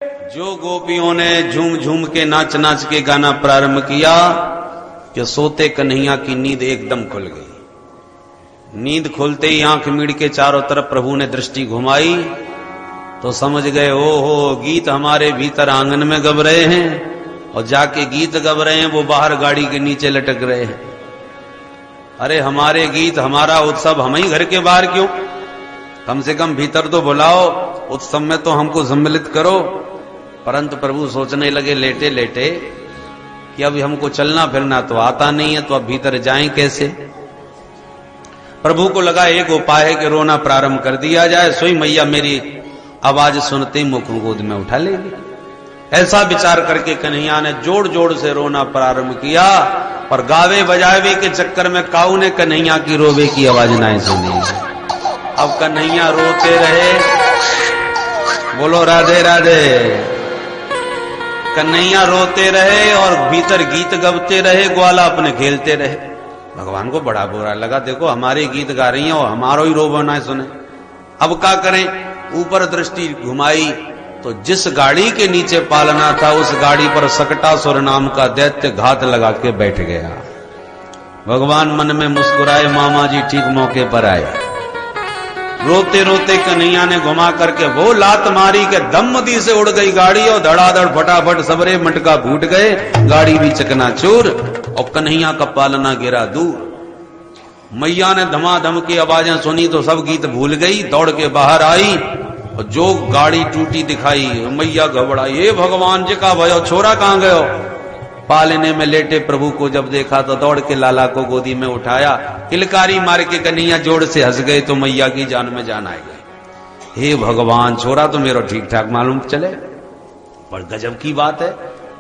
जो गोपियों ने झूम झूम के नाच नाच के गाना प्रारंभ किया कि सोते कन्हैया की नींद एकदम खुल गई। नींद खुलते ही आंख मीड़ के चारों तरफ प्रभु ने दृष्टि घुमाई तो समझ गए ओहो गीत हमारे भीतर आंगन में गब रहे हैं और जाके गीत गब रहे हैं वो बाहर गाड़ी के नीचे लटक रहे हैं। अरे हमारे गीत हमारा उत्सव हम ही घर के बाहर क्यों, कम से कम भीतर तो बुलाओ, उत्सव में तो हमको सम्मिलित करो। परंतु प्रभु सोचने लगे लेटे लेटे कि अभी हमको चलना फिरना तो आता नहीं है, तो अब भीतर जाएं कैसे। प्रभु को लगा एक उपाय है कि रोना प्रारंभ कर दिया जाए, सोई मैया मेरी आवाज सुनते ही मुख गोद में उठा लेगी। ऐसा विचार करके कन्हैया ने जोर जोर से रोना प्रारंभ किया, और गावे बजावे के चक्कर में काऊ ने कन्हैया की रोवे की आवाज नहीं सुनी। अब कन्हैया रोते रहे, बोलो राधे राधे। कन्हैया रोते रहे और भीतर गीत गबते रहे, ग्वाला अपने खेलते रहे। भगवान को बड़ा बुरा लगा, देखो हमारे गीत गा रही हैं और हमारो ही रोबो ना सुने। अब क्या करें, ऊपर दृष्टि घुमाई तो जिस गाड़ी के नीचे पालना था उस गाड़ी पर सकटासुर नाम का दैत्य घात लगा के बैठ गया। भगवान मन में मुस्कुराए, मामा जी ठीक मौके पर आए। रोते रोते कन्हैया ने घुमा करके वो लात मारी के दमदी से उड़ गई गाड़ी और धड़ाधड़ फटाफट सबरे मटका फूट गए, गाड़ी भी चकनाचूर और कन्हैया का पालना गिरा दूर। मैया ने धमाधम की आवाजें सुनी तो सब गीत भूल गई, दौड़ के बाहर आई और जो गाड़ी टूटी दिखाई, मैया घबराई, ये भगवान जी का भयो, छोरा कहां गयो। पालने में लेटे प्रभु को जब देखा तो दौड़ के लाला को गोदी में उठाया, किलकारी मार के कन्हैया जोड़ से हंस गए तो मैया की जान में जान आ गई। हे भगवान, छोरा तो मेरा ठीक ठाक मालूम चले, पर गजब की बात है,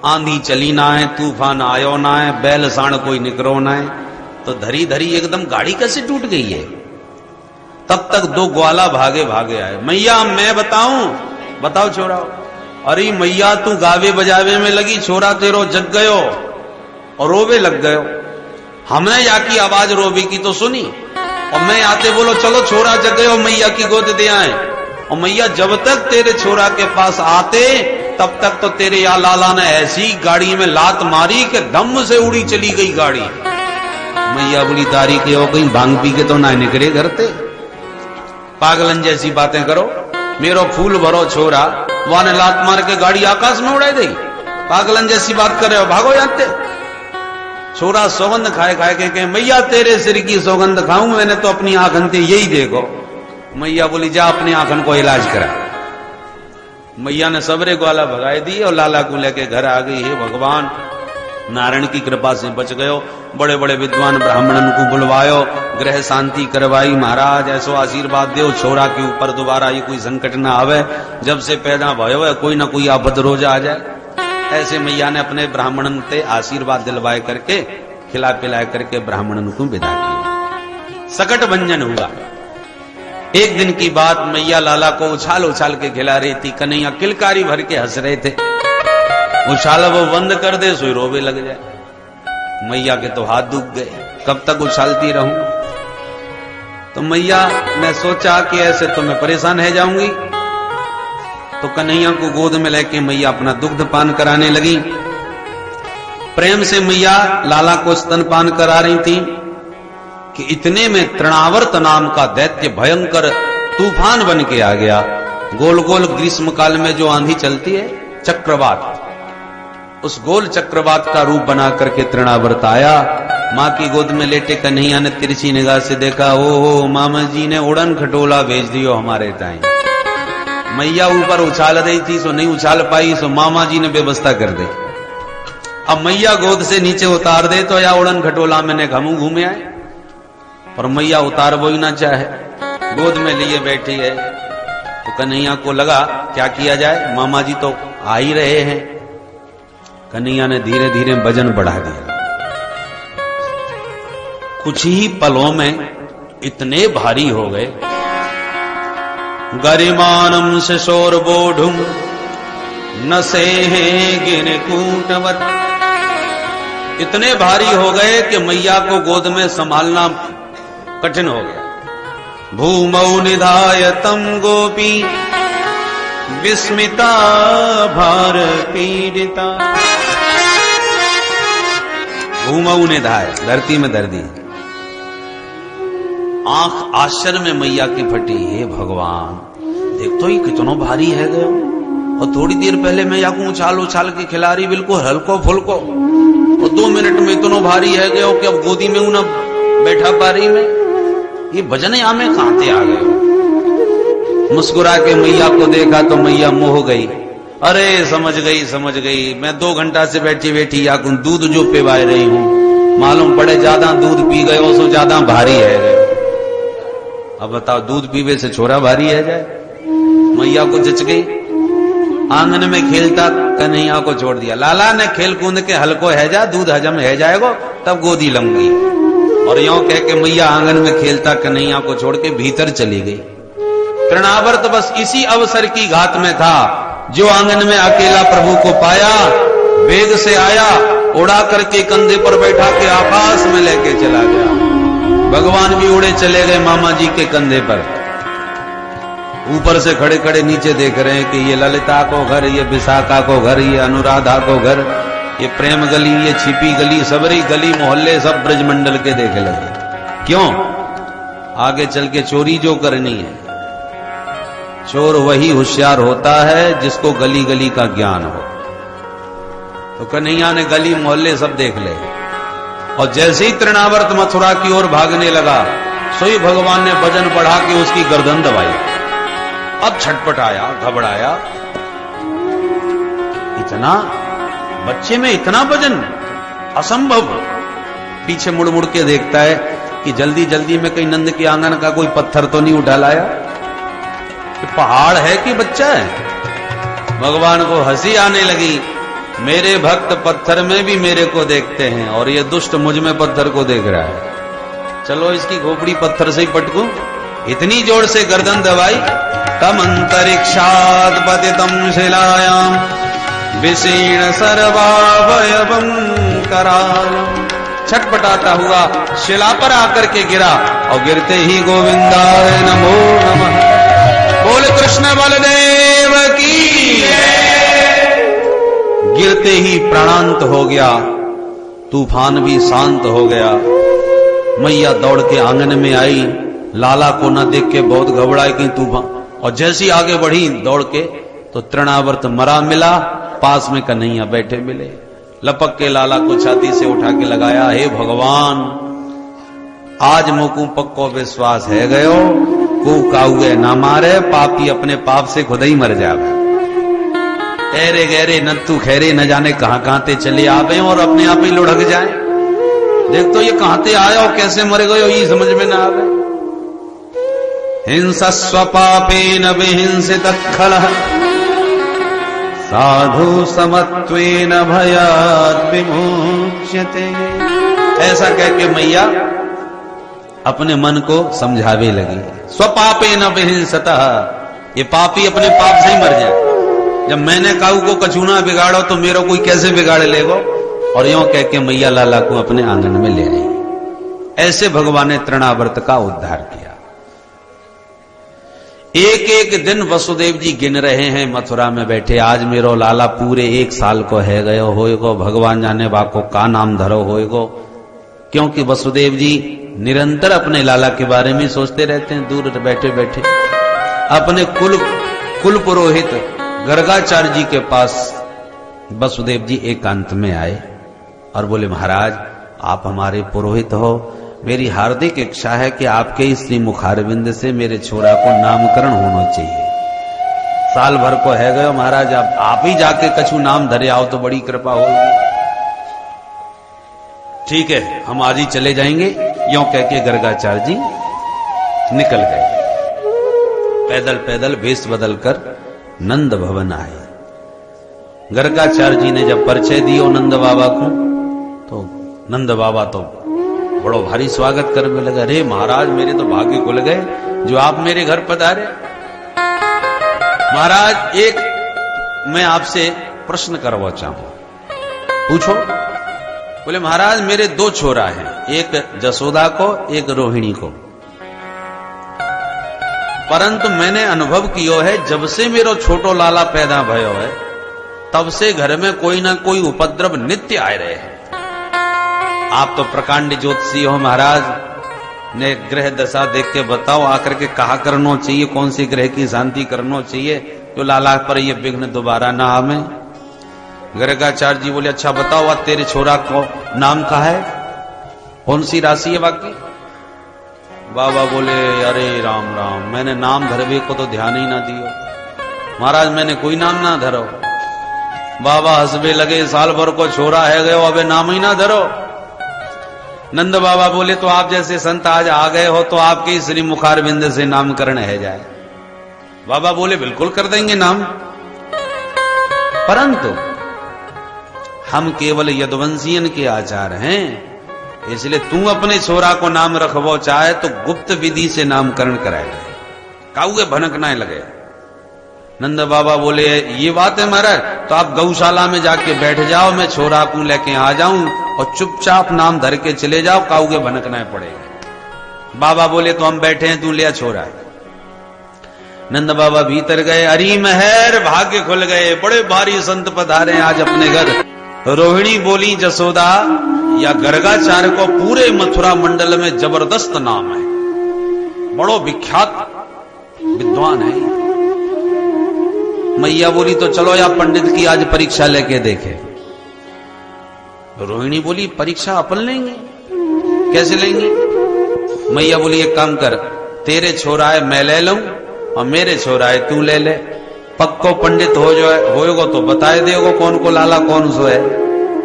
आंधी चली ना है, तूफान आयो ना है, बैल साण कोई निकरो ना है, तो धरी धरी एकदम गाड़ी कैसे टूट गई है। तब तक दो ग्वाला भागे भागे आए, मैया मैं बताऊं, बताओ छोरा। अरे मैया तू गावे बजावे में लगी, छोरा तेरो जग गयो और रोवे लग गयो। हमने जाकी आवाज रोवे की तो सुनी और मैं आते बोलो चलो छोरा जग गयो, मैया की गोद दे आए। और मैया जब तक तेरे छोरा के पास आते तब तक तो तेरे या लाला ने ऐसी गाड़ी में लात मारी कि दम से उड़ी चली गई गाड़ी। मैया बोली दारी के हो कहीं भांग पी के तो ना निकले घर ते, पागलन जैसी बातें करो। मेरो फूल भरो छोरा, वाने लात मार के गाड़ी आकाश में उड़ाई दी, पागलन जैसी बात कर रहे हो, भागो जाते। छोरा सौगंध खाए खाए के मैया तेरे सिर की सौगंध खाऊं, मैंने तो अपनी आंखन से यही देखो। मैया बोली जा अपनी आंखन को इलाज करा। मैया ने सबरे ग्वाला भगाए दिए और लाला को लेके घर आ गई। हे भगवान, नारायण की कृपा से बच गयो। बड़े बड़े विद्वान ब्राह्मणन को बुलवायो, ग्रह शांति करवाई, महाराज ऐसो आशीर्वाद दो छोरा के ऊपर दोबारा ये कोई संकट ना आवे, जब से पैदा भयो है कोई ना कोई आफत रोज आ जाए। ऐसे मैया ने अपने ब्राह्मणन से आशीर्वाद दिलवाए करके खिला पिलाए करके ब्राह्मणन को विदा किया। सकट भंजन हुआ। एक दिन की बात, मैया लाला को उछाल उछाल के खिला रही थी, कन्हैया किलकारी भर के हंस रहे थे। उछाला वो बंद कर दे सोई रोवे लग जाए। मैया के तो हाथ दुख गए, कब तक उछालती रहूं। तो मैया ने सोचा कि ऐसे तो मैं परेशान है जाऊंगी, तो कन्हैया को गोद में लेके मैया अपना दुग्ध पान कराने लगी। प्रेम से मैया लाला को स्तनपान करा रही थी कि इतने में तृणावर्त नाम का दैत्य भयंकर तूफान बन के आ गया। गोल गोल ग्रीष्म काल में जो आंधी चलती है चक्रवात, उस गोल चक्रवात का रूप बना करके तृणावर्त आया। माँ की गोद में लेटे कन्हैया ने तिरछी निगाह से देखा, ओहो मामा जी ने उड़न खटोला भेज दियो हमारे ताई। मैया ऊपर उछाल रही थी सो नहीं उछाल पाई, सो मामा जी ने व्यवस्था कर दी। अब मैया गोद से नीचे उतार दे तो या उड़न खटोला मैंने घमू घूमे आए, पर मैया उतार वो ही ना चाहे, गोद में लिए बैठी है। तो कन्हैया को लगा क्या किया जाए, मामा जी तो आ ही रहे हैं। कन्हैया ने धीरे धीरे वजन बढ़ा दिया। कुछ ही पलों में इतने भारी हो गए, गरिमानम से शोर बोढ़ुम न से गिन कूटवत, इतने भारी हो गए कि मैया को गोद में संभालना कठिन हो गया। भूमौ निधाय तम गोपी विस्मिता भार पीड़िता। घूमऊ ने धाय, धरती में धर दी। आंख आश्चर्य में मैया की फटी, हे भगवान देख तो ये कितना भारी है गयो, और थोड़ी देर पहले मैं या को उछाल उछाल के खिला रही बिल्कुल हल्को फुल्को, और 2 मिनट में इतना भारी है गयो कि अब गोदी में ना बैठा पा रही मैं, ये भजन या में कहां से आ गए। मुस्कुरा के मैया को देखा तो मैया मोह गई, अरे समझ गई, मैं 2 घंटा से बैठी बैठी या दूध जो पिवाए रही हूं, मालूम पड़े ज्यादा दूध पी गए हो सो ज्यादा भारी है गए। अब बताओ दूध पीवे से छोरा भारी है जाए। मैया को जच गई, आंगन में खेलता कन्हैया को छोड़ दिया। लाला ने खेल कूद के हल्को है जा, दूध हजम है जाएगा तब गोदी लंगी। और यों कह के मैया आंगन में खेलता कन्हैया को छोड़ के भीतर चली गई। तृणावर्त बस इसी अवसर की घात में था, जो आंगन में अकेला प्रभु को पाया, वेग से आया, उड़ा करके कंधे पर बैठा के आकाश में लेके चला गया। भगवान भी उड़े चले गए मामा जी के कंधे पर। ऊपर से खड़े खड़े नीचे देख रहे हैं कि ये ललिता को घर, ये विशाखा को घर, ये अनुराधा को घर, ये प्रेम गली, ये छिपी गली, सबरी गली मोहल्ले सब ब्रजमंडल के देखे लगे। क्यों? आगे चल के चोरी जो करनी है, चोर वही होशियार होता है जिसको गली गली का ज्ञान हो। तो कन्हैया ने गली मोहल्ले सब देख ले, और जैसे ही तृणावर्त मथुरा की ओर भागने लगा, सोई भगवान ने वजन बढ़ा के उसकी गर्दन दबाई। अब छटपटाया, घबराया, इतना बच्चे में इतना वजन असंभव। पीछे मुड़ मुड़ के देखता है कि जल्दी जल्दी में कहीं नंद के आंगन का कोई पत्थर तो नहीं उठा लाया, कि पहाड़ है कि बच्चा है। भगवान को हंसी आने लगी, मेरे भक्त पत्थर में भी मेरे को देखते हैं और ये दुष्ट मुझ में पत्थर को देख रहा है। चलो इसकी खोपड़ी पत्थर से ही पटकूं। इतनी जोर से गर्दन दबाई, तम अंतरिक्षात् पतितं शिलायां विशीर्ण सर्वावयवं करालम्। छटपटाता हुआ शिला पर आकर के गिरा, और गिरते ही गोविंदाय नमो नमः, बोल कृष्ण बलदेव की। गिरते ही प्राणांत हो गया, तूफान भी शांत हो गया। मैया दौड़ के आंगन में आई, लाला को न देख के बहुत घबराई कि तूफान, और जैसी आगे बढ़ी दौड़ के तो तृणावर्त मरा मिला, पास में कन्हैया बैठे मिले। लपक के लाला को छाती से उठा के लगाया, हे भगवान आज मोकू पक्को विश्वास है गयो, को काउए ना मारे, पापी अपने पाप से खुद ही मर जावे। ऐरे गहरे नत्थु खैरे न जाने कहां कहां ते चले आवे और अपने आप ही लुढ़क जाए। देख तो ये कहां ते आया और कैसे मर गयो ये समझ में ना आवे। हिंसस्व पापेन विहिंसित खलः साधु समत्वेन भयात् विमुच्यते। ऐसा कह के मैया अपने मन को समझावे लगी। स्वपापेन विहिंसतः, ये पापी अपने पाप से ही मर जाए। जब मैंने काऊ को कछूना बिगाड़ो तो मेरा कोई कैसे बिगाड़ लेगो। और यों कह के मैया लाला को अपने आंगन में ले आई। ऐसे भगवान ने तृणावर्त का उद्धार किया। एक एक दिन वसुदेव जी गिन रहे हैं मथुरा में बैठे, आज मेरो लाला पूरे 1 साल को है गयो होएगो, भगवान जाने बाको का नाम धरो होएगो। क्योंकि वसुदेव जी निरंतर अपने लाला के बारे में सोचते रहते हैं, दूर बैठे बैठे। अपने कुल पुरोहित गर्गाचार्य जी के पास वसुदेव जी एकांत में आए और बोले, महाराज आप हमारे पुरोहित हो, मेरी हार्दिक इच्छा है कि आपके इस श्री मुखारविंद से मेरे छोरा को नामकरण होना चाहिए। साल भर को है गयो महाराज, आप ही जाके कछु नाम धरे आओ तो बड़ी कृपा होगी। ठीक है हम आज ही चले जाएंगे। यों कह के गर्गाचार्य जी निकल गए। पैदल पैदल वेश बदल कर नंद भवन आए। गर्गाचार्य जी ने जब परिचय दियो नंद बाबा को, तो नंद बाबा तो बड़ो भारी स्वागत करने लगा। अरे महाराज मेरे तो भाग्य खुल गए जो आप मेरे घर पधारे। महाराज एक मैं आपसे प्रश्न करवा चाहूं, पूछो। बोले महाराज मेरे 2 छोरा हैं, एक जसोदा को एक रोहिणी को। परंतु मैंने अनुभव कियो है, जब से मेरो छोटो लाला पैदा भयो है तब से घर में कोई ना कोई उपद्रव नित्य आए रहे हैं। आप तो प्रकांड ज्योतिषी हो महाराज, ने ग्रह दशा देख के बताओ आकर के कहा करना चाहिए, कौन सी ग्रह की शांति करना चाहिए जो लाला पर ये विघ्न दोबारा ना आवे। गर्गाचार्य जी बोले अच्छा बताओ तेरे छोरा को नाम का है, कौन सी राशि है बाकी। बाबा बोले अरे राम राम, मैंने नाम धरवे को तो ध्यान ही ना दियो महाराज, मैंने कोई नाम ना धरो। बाबा हंसबे लगे, साल भर को छोरा है गयो अबे नाम ही ना धरो। नंद बाबा बोले तो आप जैसे संत आज आ गए हो तो आपके श्री मुखारविंद से नामकरण है जाए। बाबा बोले बिल्कुल कर देंगे नाम, परंतु हम केवल यदुवंशियन के आचार हैं, इसलिए तू अपने छोरा को नाम रखबो चाहे तो गुप्त विधि से नामकरण कराएगा, काउए भनक ना लगे। नंद बाबा बोले ये बात है महाराज, तो आप गौशाला में जाके बैठ जाओ, मैं छोरा को लेके आ जाऊं और चुपचाप नाम धर के चले जाओ, काउगे भनकना पड़ेगा। बाबा बोले तो हम बैठे हैं, तू लिया छोरा। नंद बाबा भीतर गए, अरी महर भाग्य खुल गए, बड़े भारी संत पधारे आज अपने घर। रोहिणी बोली जसोदा या गर्गाचार्य को पूरे मथुरा मंडल में जबरदस्त नाम है, बड़ो विख्यात विद्वान है। मैया बोली तो चलो या पंडित की आज परीक्षा लेके देखे। रोहिणी बोली परीक्षा अपन लेंगे, कैसे लेंगे। मैया बोली एक काम कर, तेरे छोरा है मैं ले लूं और मेरे छोरा है तू ले ले, पक्को पंडित हो जो होएगो तो बताए देगो कौन को लाला कौन सो है,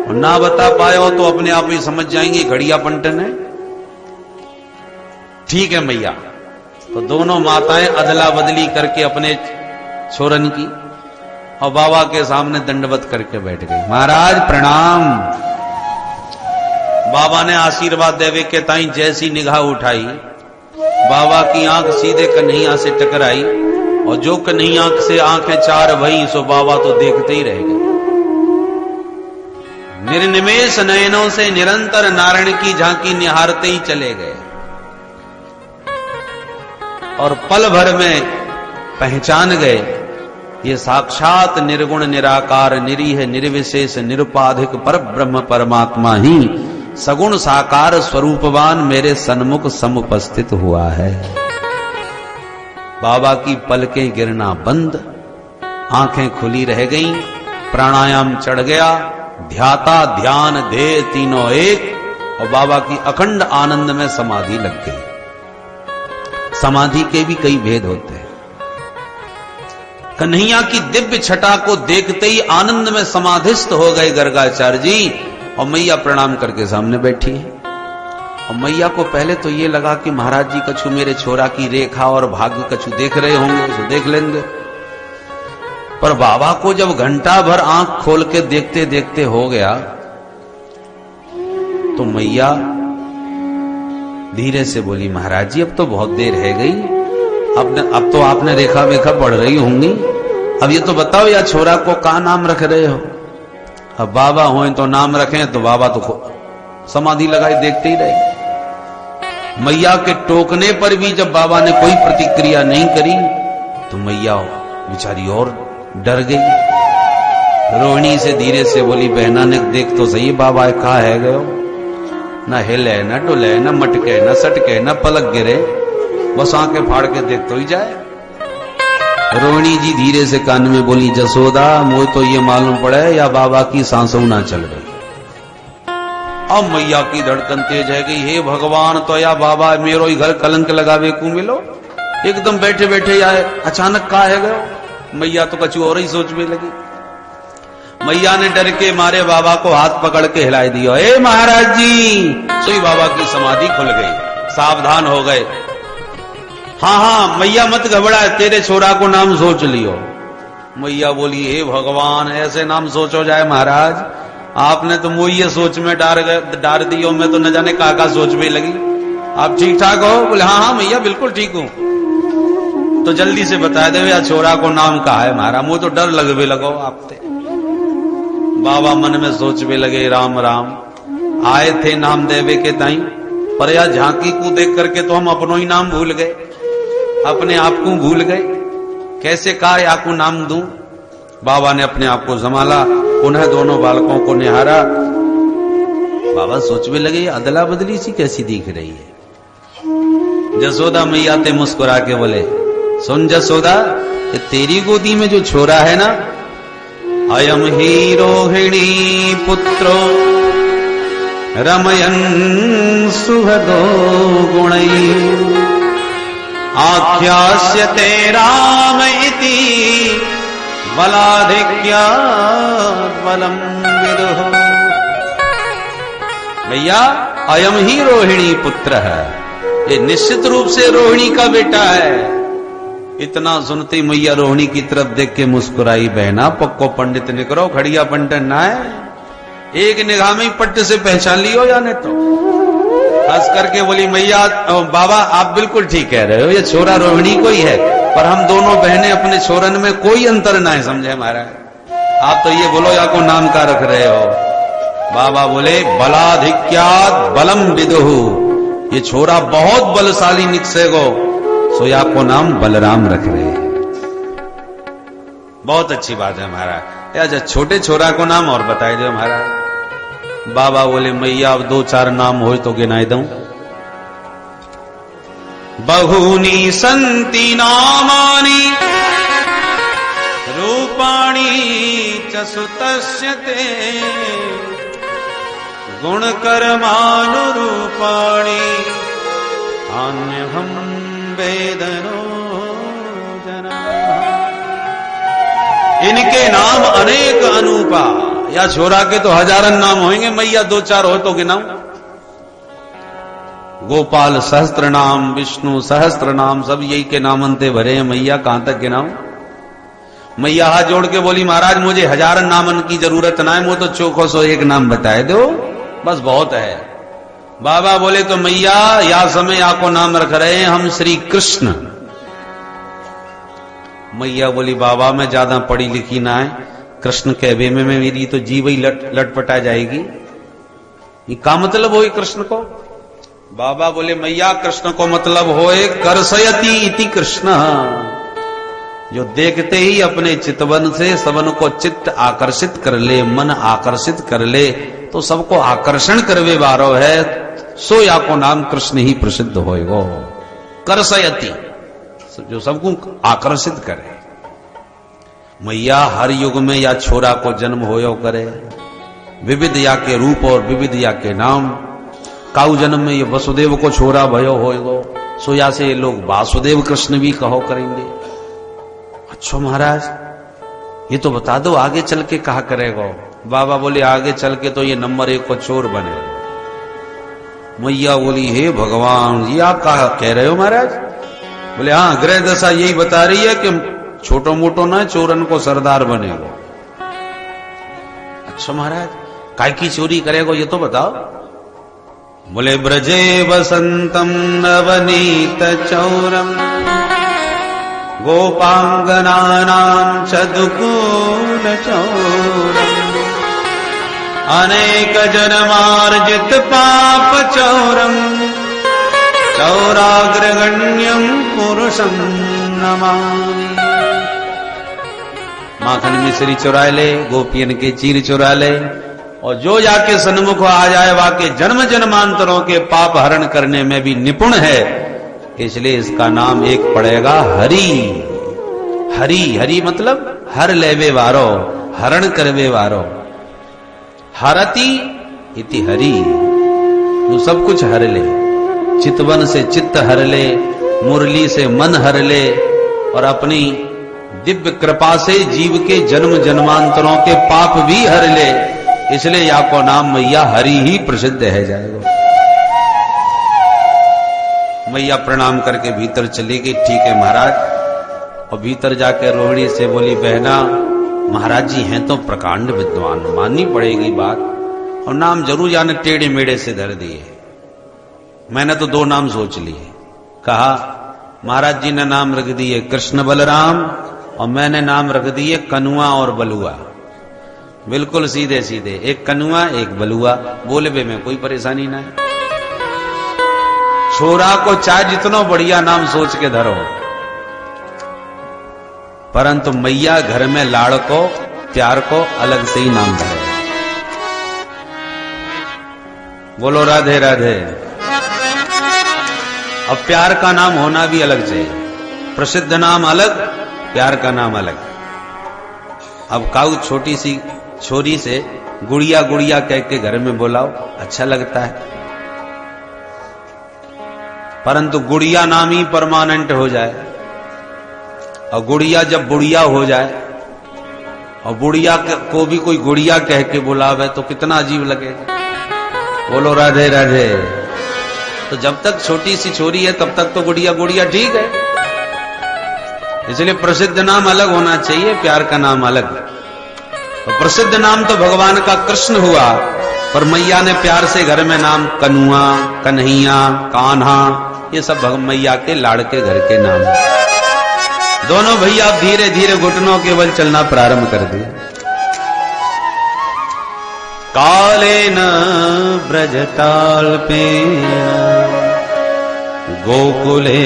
और ना बता पाए हो तो अपने आप ही समझ जाएंगे घड़िया पंटन है। ठीक है मैया। तो दोनों माताएं अदला बदली करके अपने छोरन की और बाबा के सामने दंडवत करके बैठ गई। महाराज प्रणाम। बाबा ने आशीर्वाद देवे के ताई जैसी निगाह उठाई, बाबा की आंख सीधे कन्हैया से टकराई और जो कन्हैया से आंखें चार भई सो बाबा तो देखते ही रह गए। निर्निमेष नयनों से निरंतर नारायण की झांकी निहारते ही चले गए और पल भर में पहचान गए ये साक्षात निर्गुण निराकार निरीह निर्विशेष निरुपाधिक पर ब्रह्म परमात्मा ही सगुण साकार स्वरूपवान मेरे सन्मुख समुपस्थित हुआ है। बाबा की पलकें गिरना बंद, आंखें खुली रह गईं, प्राणायाम चढ़ गया, ध्याता ध्यान ध्येय तीनों एक, और बाबा की अखंड आनंद में समाधि लग गई। समाधि के भी कई भेद होते हैं। कन्हैया की दिव्य छटा को देखते ही आनंद में समाधिस्थ हो गए गर्गाचार्य जी, और मैया प्रणाम करके सामने बैठी है। और मैया को पहले तो ये लगा कि महाराज जी कछु मेरे छोरा की रेखा और भाग्य कछु देख रहे होंगे, तो देख लेंगे। पर बाबा को जब घंटा भर आंख खोल के देखते देखते हो गया तो मैया धीरे से बोली, महाराज जी अब तो बहुत देर है गई, अब तो आपने रेखा वेखा पढ़ रही होंगी, अब ये तो बताओ या छोरा को का नाम रख रहे हो। अब बाबा हो तो नाम रखें, तो बाबा तो समाधि लगाए देखते ही रहे। मैया के टोकने पर भी जब बाबा ने कोई प्रतिक्रिया नहीं करी तो मैया बेचारी और डर गई। रोहिणी से धीरे से बोली, बहना ने देख तो सही बाबा कहा है गयो, न हिले न डुले न मटके न सटके न पलक गिरे, बस आंखें फाड़ के देख तो ही जाए। रोहिणी जी धीरे से कान में बोली, जसोदा मुझे तो ये मालूम पड़े या बाबा की सांसों ना चल गई। अब मैया की धड़कन तेज है गई, हे भगवान तो या बाबा मेरो ही घर कलंक लगावे को मिलो, एकदम बैठे बैठे आए अचानक का है गयो। मैया तो कछु और ही सोच में लगी। मैया ने डर के मारे बाबा को हाथ पकड़ के हिला दिया, ए महाराज जी। सोई बाबा की समाधि खुल गई, सावधान हो गए। हाँ हाँ मैया मत घबरा, तेरे छोरा को नाम सोच लियो। मैया बोली, हे भगवान ऐसे नाम सोचो जाए महाराज, आपने तो मुझे ये सोच में डार दियो, मैं तो न जाने का सोच में लगी। आप ठीक ठाक हो? बोले हाँ हाँ मैया बिल्कुल ठीक हूं। तो जल्दी से बता दे या छोरा को नाम कहा है महाराज, मुझे तो डर लगवे लगो आपसे। बाबा मन में सोचवे लगे, राम राम आए थे नाम देवे के ताई, पर या झांकी को देख करके तो हम अपनो ही नाम भूल गए। अपने आप को भूल गए, कैसे कहा याकू नाम दूं। बाबा ने अपने आप को संभाला, पुनः दोनों बालकों को निहारा। बाबा सोचने लगे अदला बदली सी कैसी दिख रही है। जसोदा मैया ते मुस्कुरा के बोले, सुन जसोदा, ये तेरी गोदी में जो छोरा है ना, अयम ही रोहिणी पुत्रो रमयन सुहदो गुणै आख्यास्यते राम इति बलाधिक्या बलम विदुः। भैया अयम ही रोहिणी पुत्र है, ये निश्चित रूप से रोहिणी का बेटा है। इतना सुनती मैया रोहिणी की तरफ देख के मुस्कुराई, बहना पक्को पंडित निकरो, खड़िया पंडित ना है, एक निगाह में पट्ट से पहचान लियो या नहीं तो। हंस करके बोली मैया, बाबा आप बिल्कुल ठीक कह रहे हो, ये छोरा रोहिणी को ही है, पर हम दोनों बहनें अपने छोरन में कोई अंतर ना है, समझे महाराज। आप तो ये बोलो या को नाम का रख रहे हो। बाबा बोले बलाधिक्यात बलम विदुहु, ये छोरा बहुत बलशाली निकसेगो, सो या को नाम बलराम रख रहे हैं। बहुत अच्छी बात है महाराज। या छोटे छोरा को नाम और बताए दो महाराज। बाबा बोले मैया अब 2-4 नाम हो तो गिनाए दूं। बहुनी संति नामानि रूपाणी च सुतस्य ते गुणकर्मानुरूपाणि अन्यहं वेदनो जना। इनके नाम अनेक अनूपा, या छोरा के तो हजारन नाम होंगे, मैया 2-4 हो तो गिनाऊं। गोपाल सहस्त्र नाम, विष्णु सहस्त्र नाम, सब यही के नाम अंते भरे हैं मैया, कहां तक गिनाऊं। मैया हाथ जोड़ के बोली महाराज मुझे हजारन नामन की जरूरत ना है, वो तो चोखो सो एक नाम बताए दो, बस बहुत है। बाबा बोले तो मैया या समय आपको नाम रख रहे हैं हम श्री कृष्ण। मैया बोली बाबा मैं ज्यादा पढ़ी लिखी ना है, कृष्ण कहवे में मेरी तो जीव ही लटपटा जाएगी। ये का मतलब हो कृष्ण को? बाबा बोले मैया कृष्ण को मतलब होए करसयति इति कृष्ण, जो देखते ही अपने चितवन से सबन को चित्त आकर्षित कर ले, मन आकर्षित कर ले, तो सबको आकर्षण करवे वारो है, सो या को नाम कृष्ण ही प्रसिद्ध होएगो। करसयति, जो सबको आकर्षित करे। मैया हर युग में या छोरा को जन्म होयो करे, विविध या के रूप और विविध या के नाम। काउ जन्म में ये वसुदेव को छोरा भयो होएगो, सो या से ये लोग वासुदेव कृष्ण भी कहो करेंगे। अच्छा महाराज ये तो बता दो आगे चल के कहा करेगो? बाबा बोले आगे चल के तो ये नंबर 1 को चोर बने। मैया बोली हे भगवान जी आप कहा कह रहे हो महाराज? बोले हाँ ग्रह दशा यही बता रही है कि छोटो मोटो ना चोरन को सरदार बनेगो। अच्छा महाराज काय की चोरी करेगो ये तो बताओ। बोले ब्रजे वसंतम नवनीत चौरम गोपांगनानां चदुकूल चौरम अनेक जन्मार्जित पाप चौरम चौराग्रगण्यं पुरुषं नमामि। माखन मिश्री चुरा ले, गोपियन के चीर चुरा ले, और जो जाके सन्मुख आ जाए वाके जन्म जन्मांतरों के पाप हरण करने में भी निपुण है, इसलिए इसका नाम एक पड़ेगा हरि। हरि हरि मतलब हर लेवे वारो, हरण करवे वारो। हरति इति हरि, जो सब कुछ हर ले, चितवन से चित्त हर ले, मुरली से मन हर ले, और अपनी दिव्य कृपा से जीव के जन्म जन्मांतरों के पाप भी हर ले। इसलिए या को नाम मैया हरि ही प्रसिद्ध है जाएगा। मैया प्रणाम करके भीतर चली गई। ठीक है महाराज। और भीतर जाकर रोहिणी से बोली बहना महाराज जी हैं तो प्रकांड विद्वान, माननी पड़ेगी बात, और नाम जरूर जाने टेढ़े मेढ़े से धर दिए। मैंने तो 2 नाम सोच लिए। कहा महाराज जी ने नाम रख दिए कृष्ण बलराम, और मैंने नाम रख दिए कनुआ और बलुआ। बिल्कुल सीधे सीधे, एक कनुआ एक बलुआ, बोलबे में कोई परेशानी ना है। छोरा को चाहे जितना बढ़िया नाम सोच के धरो, परंतु मैया घर में लाड़ को, प्यार को अलग से ही नाम धरे। बोलो राधे राधे। अब प्यार का नाम होना भी अलग चाहिए। प्रसिद्ध नाम अलग, प्यार का नाम अलग। अब काऊ छोटी सी छोरी से गुड़िया गुड़िया कह के घर में बुलाओ, अच्छा लगता है, परंतु गुड़िया नाम ही परमानेंट हो जाए और गुड़िया जब बुढ़िया हो जाए और बुढ़िया को भी कोई गुड़िया कह के बुलावे तो कितना अजीब लगेगा। बोलो राधे राधे। तो जब तक छोटी सी छोरी है तब तक तो गुड़िया गुड़िया ठीक है, इसलिए प्रसिद्ध नाम अलग होना चाहिए, प्यार का नाम अलग। तो प्रसिद्ध नाम तो भगवान का कृष्ण हुआ, पर मैया ने प्यार से घर में नाम कनुआ, कन्हैया, कान्हा, ये सब मैया के लाड़के घर के नाम। दोनों भैया धीरे धीरे घुटनों के बल चलना प्रारंभ कर दिया। कालेन ब्रजताल्पेन गोकुले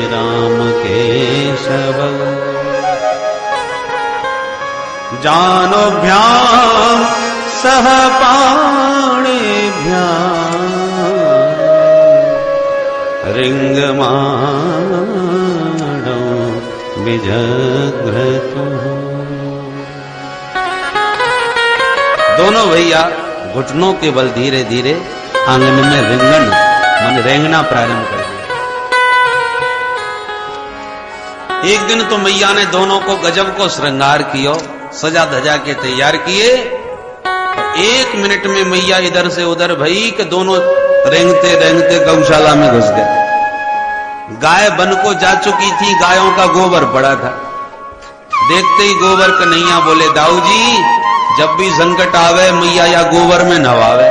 राम केशव जानोभ्याम सह पाणिभ्याम रिंगमाणो विजघ्रतु। दोनों भैया घुटनों के बल धीरे धीरे आंगन में रिंगण मन रेंगना प्रारंभ कर दिया। एक दिन तो मैया ने दोनों को गजब को श्रृंगार किया, सजा धजा के तैयार किए। एक मिनट में मैया इधर से उधर भई कि दोनों रेंगते रेंगते गौशाला में घुस गए। गाय बन को जा चुकी थी, गायों का गोबर पड़ा था। देखते ही गोबर कन्हैया बोले, दाऊ जी जब भी संकट आवे मैया या गोबर में नहावे।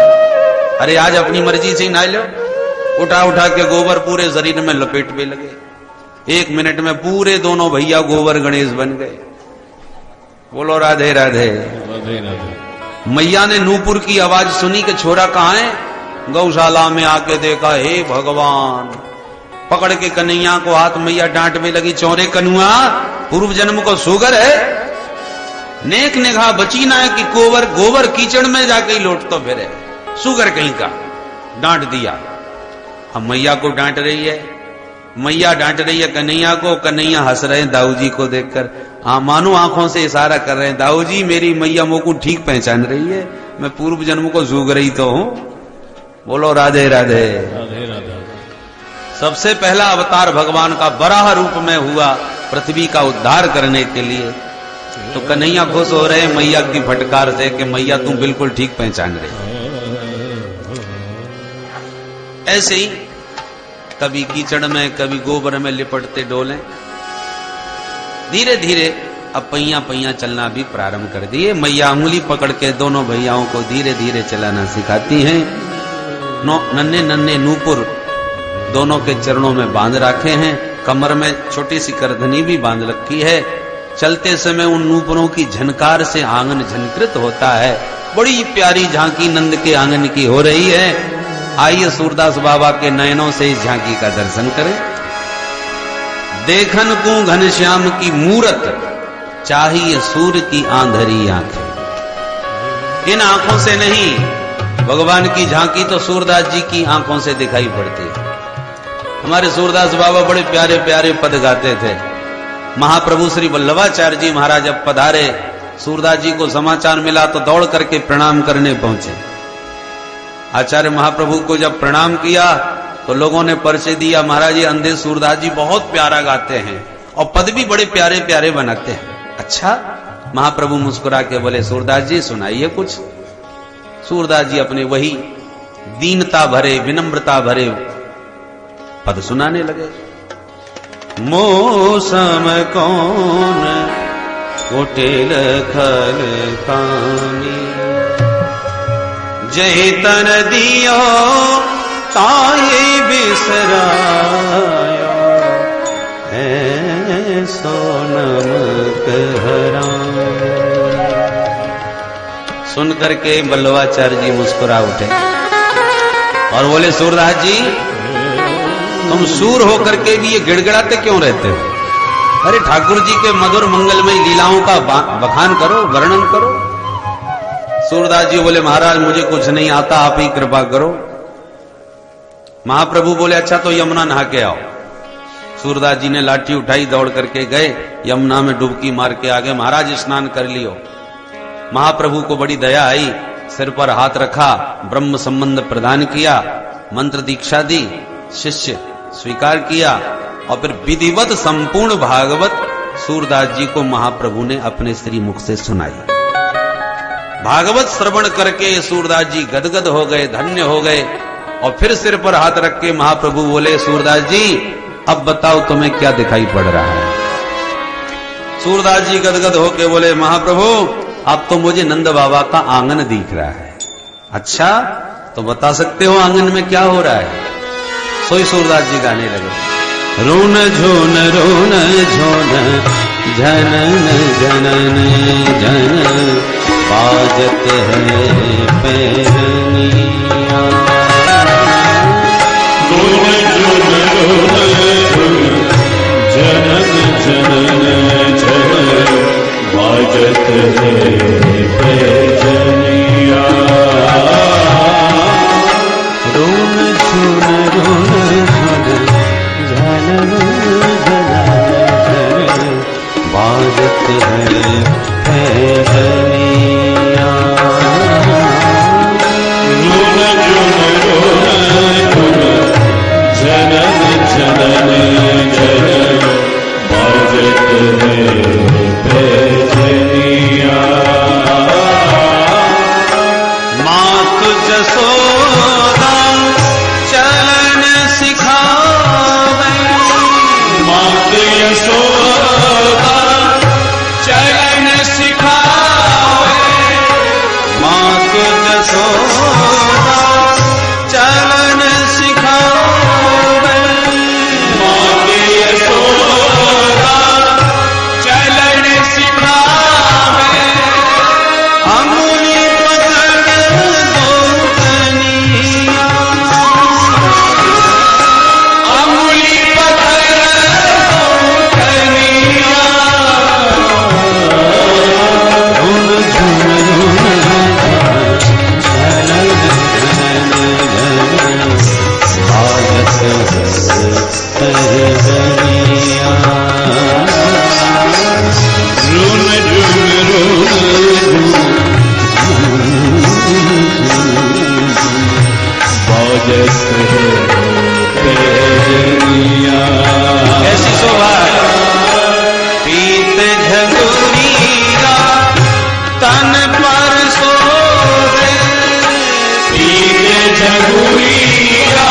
अरे आज अपनी मर्जी से ही नहा लो। उठा उठा के गोबर पूरे शरीर में लपेट में लगे। एक मिनट में पूरे दोनों भैया गोबर गणेश बन गए। बोलो राधे राधे। राधे राधे। मैया ने नूपुर की आवाज सुनी कि छोरा कहां है। गौशाला में आके देखा, हे भगवान। पकड़ के कन्हैया को हाथ मैया डांट में लगी, चौरे कनुआ पूर्व जन्म को शुगर है, नेक निगाह बची ना है कि गोबर कीचड़ में जाके ही लौट तो फिरे, शुगर कहीं का। डांट दिया। अब मैया को डांट रही है, मैया डांट रही है कन्हैया को। कन्हैया हंस रहे हैं दाऊ जी को देखकर, हाँ मानो आंखों से इशारा कर रहे हैं, दाऊ जी मेरी मैया मोको ठीक पहचान रही है, मैं पूर्व जन्म को सूग रही तो हूं। बोलो राधे राधे। राधे राधे। सबसे पहला अवतार भगवान का बराह रूप में हुआ पृथ्वी का उद्धार करने के लिए। तो कन्हैया खुश हो रहे मैया की फटकार से कि मैया तुम बिल्कुल ठीक पहचान रहे। ऐसे ही कभी कीचड़ में कभी गोबर में लिपटते डोले। धीरे धीरे अब पैया पैया चलना भी प्रारंभ कर दिए। मैया उंगली पकड़ के दोनों भैयाओं को धीरे धीरे चलाना सिखाती हैं। नन्हे नन्हे नूपुर दोनों के चरणों में बांध रखे हैं, कमर में छोटी सी करधनी भी बांध रखी है। चलते समय उन नूपुरों की झनकार से आंगन झनकृत होता है। बड़ी प्यारी झांकी नंद के आंगन की हो रही है। आइए सूरदास बाबा के नयनों से इस झांकी का दर्शन करें। देखन को घनश्याम की मूरत, चाहिए सूर्य की आंधरी आंखें। इन आंखों से नहीं, भगवान की झांकी तो सूरदास जी की आंखों से दिखाई पड़ती है। हमारे सूरदास बाबा बड़े प्यारे प्यारे पद गाते थे। महाप्रभु श्री वल्लभाचार्य जी महाराज जब पधारे, सूरदास जी को समाचार मिला तो दौड़ करके प्रणाम करने पहुंचे। आचार्य महाप्रभु को जब प्रणाम किया तो लोगों ने परिचय दिया, महाराज जी अंधे सूरदास जी बहुत प्यारा गाते हैं और पद भी बड़े प्यारे प्यारे बनाते हैं। अच्छा। महाप्रभु मुस्कुरा के बोले, सूरदास जी सुनाइए कुछ। सूरदास जी अपने वही दीनता भरे विनम्रता भरे पद सुनाने लगे। मौसम कौन कुटिल खल कानी, जय तन दियो ताये बिसरायो, ऐसो नमक हरायो। सुन करके वल्लभाचार्य जी मुस्कुरा उठे और बोले, सूरदास जी तुम सूर होकर के भी ये गिड़गिड़ाते क्यों रहते हो? अरे ठाकुर जी के मधुर मंगलमय लीलाओं का बखान करो, वर्णन करो। सूरदास जी बोले महाराज मुझे कुछ नहीं आता, आप ही कृपा करो। महाप्रभु बोले अच्छा तो यमुना नहा के आओ। सूरदास जी ने लाठी उठाई, दौड़ करके गए, यमुना में डुबकी मार के आ गए। महाराज स्नान कर लियो। महाप्रभु को बड़ी दया आई, सिर पर हाथ रखा, ब्रह्म संबंध प्रदान किया, मंत्र दीक्षा दी, शिष्य स्वीकार किया और फिर विधिवत संपूर्ण भागवत सूरदास जी को महाप्रभु ने अपने श्री मुख से सुनाई। भागवत श्रवण करके सूरदास जी गदगद हो गए, धन्य हो गए और फिर सिर पर हाथ रख के महाप्रभु बोले सूरदास जी अब बताओ तुम्हें क्या दिखाई पड़ रहा है। सूरदास जी गदगद होके बोले महाप्रभु अब तो मुझे नंद बाबा का आंगन दिख रहा है। अच्छा तो बता सकते हो आंगन में क्या हो रहा है? सोई सूरदास जी गाने लगे। रोन झोन झोन झनन जनन जन बाजत है पैरनिया। रोन झोन जनन जनन जन बाजत है पैरनिया। रोन झोन झनन जनन बाजत है पैरनिया। रोन जनन जनन जन बाजत है पैरनिया। मात जसोदा चलन सिखावे। मात यशोदा चलन सिखावे। मात जसोदा चलन सिखावे। मात यशोदा चलन सिखावे। अंगुली पकड़ दो कनिया। अंगुली पकड़ दो कनिया। झूम झूम ऐसी शोभा पीत झंगुरिया तन पर सोहे। पीत झगुरिया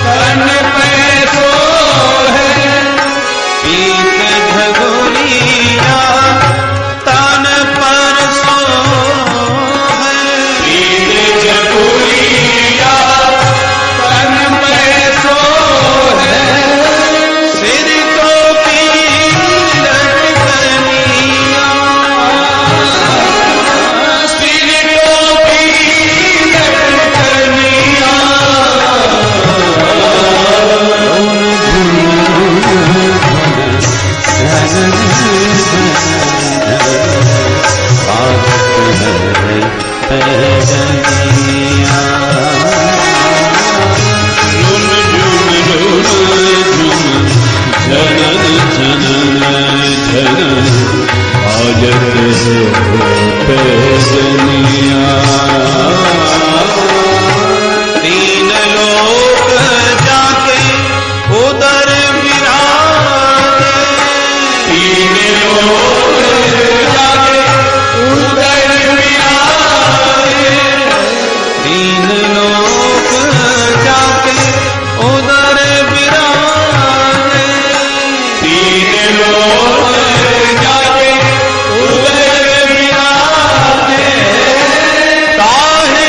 तन पे सोहे। पीत झंगुरिया तन पर सोहे। पीत झगुरिया तन पे सोहे। सिर को पीलट कनिया। सिर को पीलट कनिया। जनन जनन जनन बाजत है पैरनिया। तीन लोक जाके उधर विराजे। तीन लोक जाके उधर विराजे। तीन लोक जाके उधर विराजे। तीन लोक जाके उधर विराजे। ताहे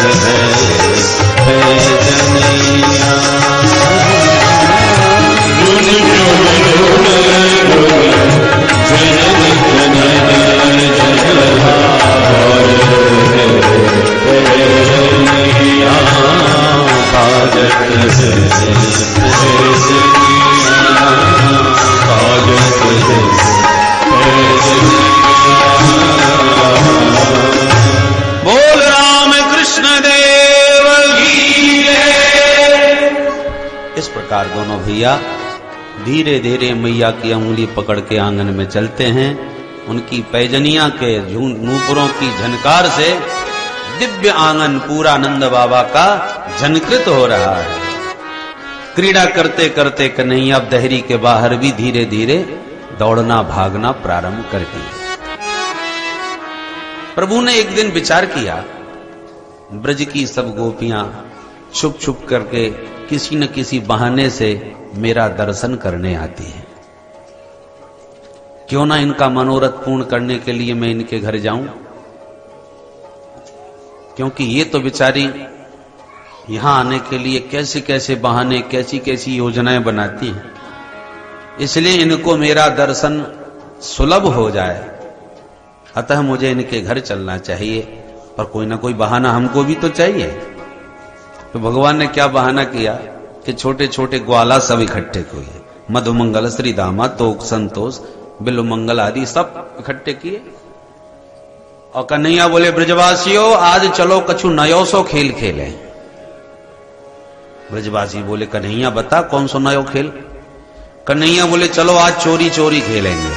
है पैजनिया। रुन रुन रुन रुन जनन जनन जनहार है पैजनिया। बाजत है पैजनिया, बाजत है पैजनिया। बोल राम कृष्ण देव की जय। इस प्रकार दोनों भैया धीरे धीरे मैया की उंगली पकड़ के आंगन में चलते हैं। उनकी पैजनिया के नूपुरों की झनकार से दिव्य आंगन पूरा नंद बाबा का झनकृत हो रहा है। क्रीड़ा करते करते कन्हैया अब दहरी के बाहर भी धीरे धीरे दौड़ना भागना प्रारंभ कर दिया। प्रभु ने एक दिन विचार किया, ब्रज की सब गोपियां छुप छुप करके किसी न किसी बहाने से मेरा दर्शन करने आती है। क्यों ना इनका मनोरथ पूर्ण करने के लिए मैं इनके घर जाऊं, क्योंकि ये तो बेचारी यहां आने के लिए कैसे कैसे बहाने, कैसी कैसी योजनाएं बनाती हैं। इसलिए इनको मेरा दर्शन सुलभ हो जाए, अतः मुझे इनके घर चलना चाहिए। पर कोई ना कोई बहाना हमको भी तो चाहिए। तो भगवान ने क्या बहाना किया कि छोटे छोटे ग्वाला सब इकट्ठे हुए, मधुमंगल, श्री दामा, तोक, संतोष, बिल्लु मंगल आदि सब इकट्ठे किए। और कन्हैया बोले, ब्रजवासियों आज चलो कछु नयो सो खेल खेलें। ब्रजवासी बोले, कन्हैया बता कौन सो नयो खेल। कन्हैया बोले, चलो आज चोरी चोरी खेलेंगे।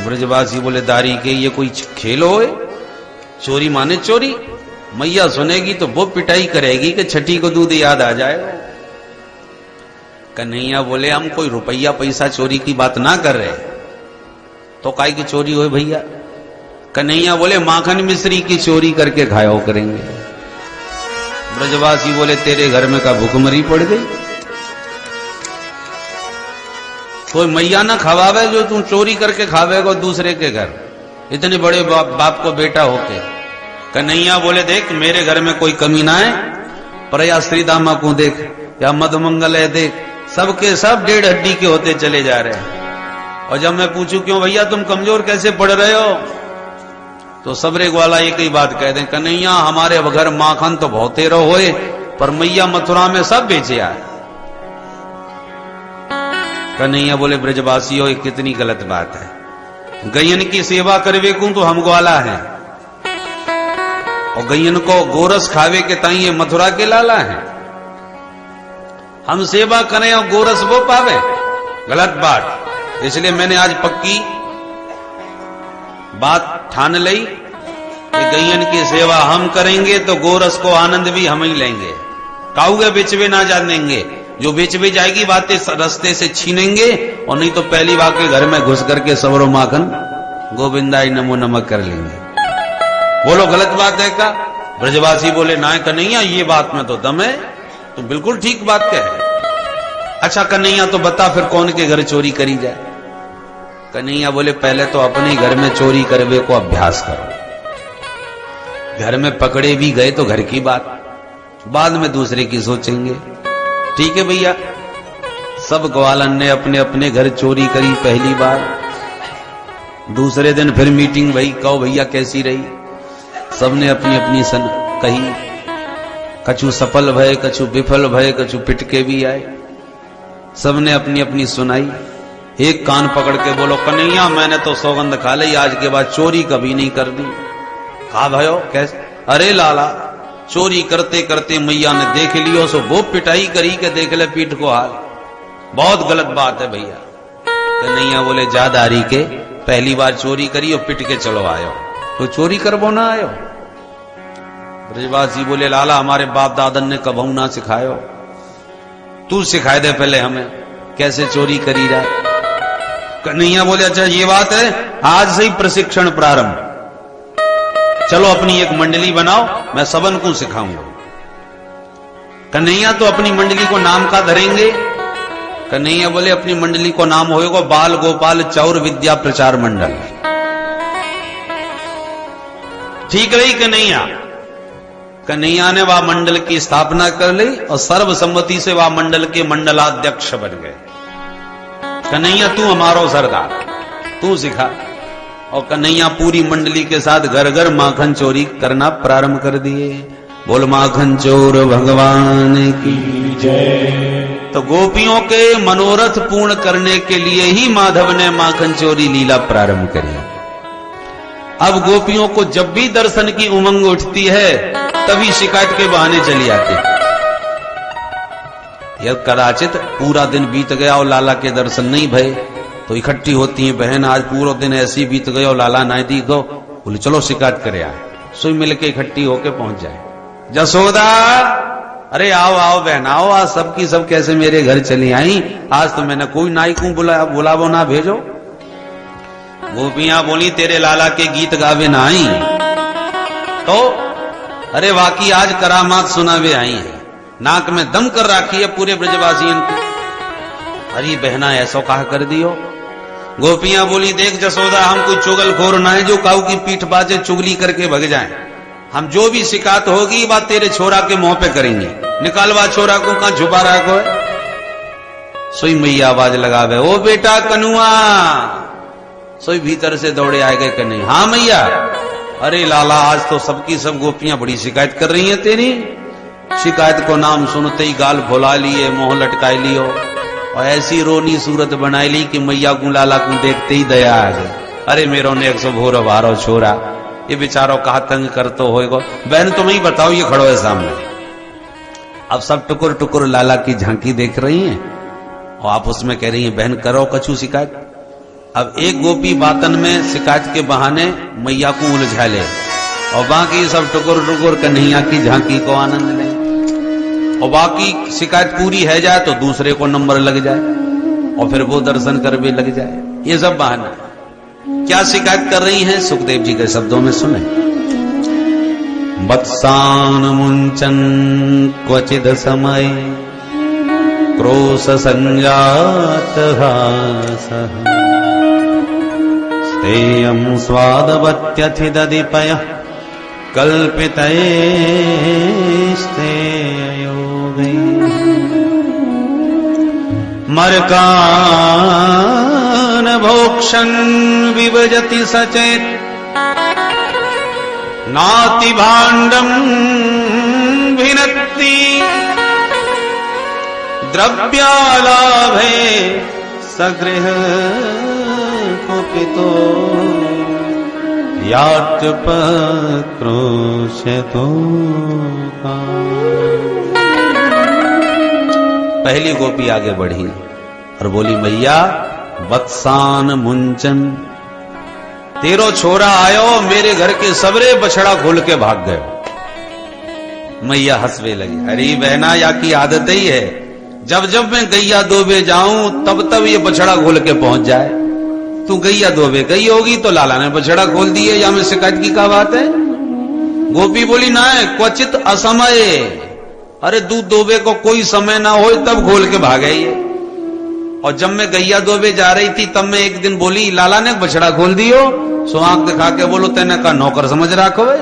ब्रजवासी बोले, दारी के ये कोई खेल हो? चोरी माने चोरी? मैया सुनेगी तो वो पिटाई करेगी कि छठी को दूध याद आ जाएगा। कन्हैया बोले, हम कोई रुपया पैसा चोरी की बात ना कर रहे, तो काय की चोरी हो भैया? कन्हैया बोले, माखन मिश्री की चोरी करके खाया करेंगे। ब्रजवासी बोले, तेरे घर में का भूखमरी पड़ गई? कोई मैया ना खवावे जो तू चोरी करके खावेगा दूसरे के घर, इतने बड़े बाप को बेटा होके। कन्हैया बोले, देख मेरे घर में कोई कमी ना है, पर या श्रीदामा को देख या मधुमंगल है देख, सबके सब 1.5 हड्डी के होते चले जा रहे हैं। और जब मैं पूछूं क्यों भैया तुम कमजोर कैसे पड़ रहे हो, तो सबरे ग्वाला एक ही बात कह दें, कन्हैया हमारे घर माखन तो बहुत रो होए, पर मैया मथुरा में सब बेचे आए। कन्हैया बोले, ब्रजवासियों ये कितनी गलत बात है। गैयन की सेवा करवे को तो हम ग्वाला हैं, और गैयन को गोरस खावे के ताई ये मथुरा के लाला हैं। हम सेवा करें और गोरस वो पावे, गलत बात। इसलिए मैंने आज पक्की बात ठान ली कि गैयन की सेवा हम करेंगे तो गोरस को आनंद भी हम ही लेंगे। काऊगे बेचवे ना जानेंगे, जो बेचवे जाएगी बातें रास्ते से छीनेंगे, और नहीं तो पहली बार के घर में घुस करके सबरो माखन गोविंदाई नमो नमक कर लेंगे। बोलो गलत बात है का? ब्रजवासी बोले, ना कन्हैया ये बात में तो दम है, तो बिल्कुल ठीक बात कहे। अच्छा कन्हैया तो बता फिर कौन के घर चोरी करी जाए। कन्हैया बोले, पहले तो अपने घर में चोरी करवे को अभ्यास करो। घर में पकड़े भी गए तो घर की बात, बाद में दूसरे की सोचेंगे। ठीक है भैया। सब ग्वालन ने अपने अपने घर चोरी करी पहली बार। दूसरे दिन फिर मीटिंग भई, कहो भैया कैसी रही। सबने अपनी अपनी सन कही, कछु सफल भय, कछु विफल भय, कछु पिटके भी आए। सबने अपनी अपनी सुनाई। एक कान पकड़ के बोलो, कन्हैया मैंने तो सौगंध खा ली, आज के बाद चोरी कभी नहीं कर दी। कहा भयो कैसे? अरे लाला, चोरी करते करते मैया ने देख लियो सो वो पिटाई करी के देख ले पीठ को हाल। बहुत गलत बात है भैया। कन्हैया बोले, जादारी के पहली बार चोरी करी और पिट के चलो आयो, तो चोरी करबो ना आयो। ब्रजवासी बोले, लाला हमारे बाप दादन ने कबहू ना सिखायो, तू सिखाए दे पहले हमें कैसे चोरी करी जाए। कन्हैया बोले, अच्छा ये बात है, आज से ही प्रशिक्षण प्रारंभ। चलो अपनी एक मंडली बनाओ, मैं सबन को सिखाऊंगा। कन्हैया तो अपनी मंडली को नाम का धरेंगे। कन्हैया बोले, अपनी मंडली को नाम होएगा बाल गोपाल चौर विद्या प्रचार मंडल। ठीक रही कन्हैया। कन्हैया ने वह मंडल की स्थापना कर ली और सर्वसम्मति से वह मंडल के मंडलाध्यक्ष बन गए। कन्हैया तू हमारो सरदार, तू सिखा। और कन्हैया पूरी मंडली के साथ घर घर माखन चोरी करना प्रारंभ कर दिए। बोल माखन चोर भगवान की जय। तो गोपियों के मनोरथ पूर्ण करने के लिए ही माधव ने माखन चोरी लीला प्रारंभ करी। अब गोपियों को जब भी दर्शन की उमंग उठती है तभी शिकायत के बहाने चली आती। यह कदाचित पूरा दिन बीत गया और लाला के दर्शन नहीं भये तो इकट्ठी होती हैं, बहन आज पूरा दिन ऐसी बीत गया और लाला नहीं दिखो, बोले चलो शिकायत करे आए। सुई मिल के इकट्ठी होके पहुंच जाए। जसोदा, अरे आओ आओ बहन आओ, आज सबकी सब कैसे मेरे घर चली आई, आज तो मैंने कोई नाई को बुलावो ना भेजो। गोपियां बोली तेरे लाला के गीत गावे ना आई तो, अरे वाकई आज करामात सुनावे आई है, नाक में दम कर राखी है पूरे ब्रजवासियों की। अरे बहना ऐसा कहा कर दियो। गोपियां बोली देख जसोदा, हम कोई चुगलखोर ना है जो काऊ की पीठ बाजे चुगली करके भग जाएं। हम जो भी शिकायत होगी बात तेरे छोरा के मुंह पे करेंगे। निकालवा छोरा को, कहां छुपा रखो है। सोई मैया आवाज लगावे, ओ बेटा कनुआ। सोई भीतर से दौड़े आए गए कन्हैया, हाँ मैया। अरे लाला आज तो सबकी सब गोपियां बड़ी शिकायत कर रही हैं तेरी। शिकायत को नाम सुनते ही गाल भुला लिए, मुंह लटकाई लियो और ऐसी रोनी सूरत बनाई ली कि मैया को लाला को देखते ही दया आ गई। अरे मेरो ने 100 भोर भारो छोरा, ये बेचारो कहा तंग कर तो होएगो। बहन तुम ही बताओ, ये खड़ो है सामने। अब सब टुकुर टुकुर लाला की झांकी देख रही हैं और आप उसमें कह रही हैं बहन करो कछु शिकायत। अब एक गोपी बातन में शिकायत के बहाने मैया को उलझा ले और बाकी सब टुकुर टुकुर कन्हैया की झांकी को आनंद ले और बाकी शिकायत पूरी है जाए तो दूसरे को नंबर लग जाए और फिर वो दर्शन कर भी लग जाए। ये सब बहाना। क्या शिकायत कर रही हैं सुखदेव जी के शब्दों में सुने। वत्सान मुंचन क्वचिद समय क्रोश संजात हासः स्तेयं स्वादवत्यथिदधिपयः कल्पितैस्ते मर्कान् भोक्षन् विभजति सचेत नाति भाण्डं भिनत्ति द्रव्यालाभे सगृह कुपितो यात्यपक्रोशतो। पहली गोपी आगे बढ़ी और बोली मैया वत्सान मुंचन, तेरो छोरा आयो मेरे घर के सबरे बछड़ा खोल के भाग गए। मैया हंसवे लगी, अरे बहना या की आदत ही है, जब जब मैं गैया दोबे जाऊं तब तब ये बछड़ा खोल के पहुंच जाए। तू गैया दोबे गई होगी तो लाला ने बछड़ा खोल दिए, या में शिकायत की क्या बात है। गोपी बोली ना है क्वचित असमय, अरे दूध दोबे को कोई समय ना हो तब खोल के भागे ये। और जब मैं गैया दोबे जा रही थी तब मैं एक दिन बोली लाला ने बछड़ा खोल दियो, सो आंख दिखा के बोलो तेने का नौकर समझ रखो है।